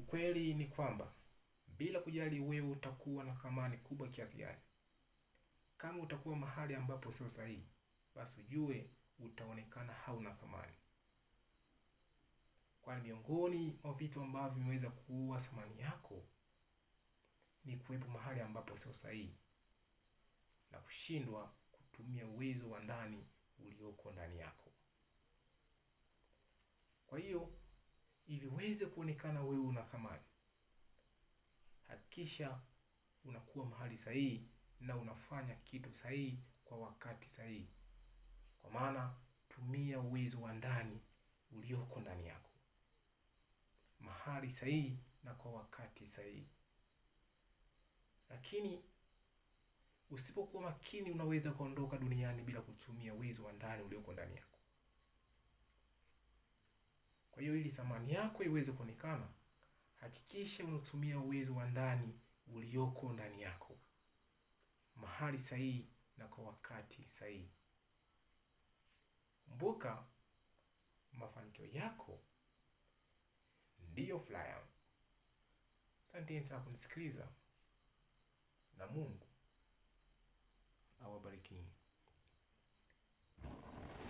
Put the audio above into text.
Ukweli ni kwamba bila kujali wewe utakuwa na thamani kubwa kiasi gani, kama utakuwa mahali ambapo sio sahihi, basi ujue utaonekana hauna thamani. Kwani miongoni mwa vitu ambavyo vimeweza kuua thamani yako ni kuwepo mahali ambapo sio sahihi na kushindwa kutumia uwezo wa ndani ulioko ndani yako. Kwa hiyo, ili uweze kuonekana wewe una thamani, hakikisha unakuwa mahali sahihi na unafanya kitu sahihi kwa wakati sahihi. Kwa maana tumia uwezo wa ndani ulioko ndani yako mahali sahihi na kwa wakati sahihi. Lakini usipokuwa makini, unaweza kuondoka duniani bila kutumia uwezo wa ndani ulioko ndani yako. Kwa hiyo, ili thamani yako iweze kuonekana, hakikisha unatumia uwezo wa ndani ulioko ndani yako mahali sahihi na kwa wakati sahihi. Kumbuka, mafanikio yako ndiyo furaha yako. Asante sana kunisikiliza, na Mungu awabariki.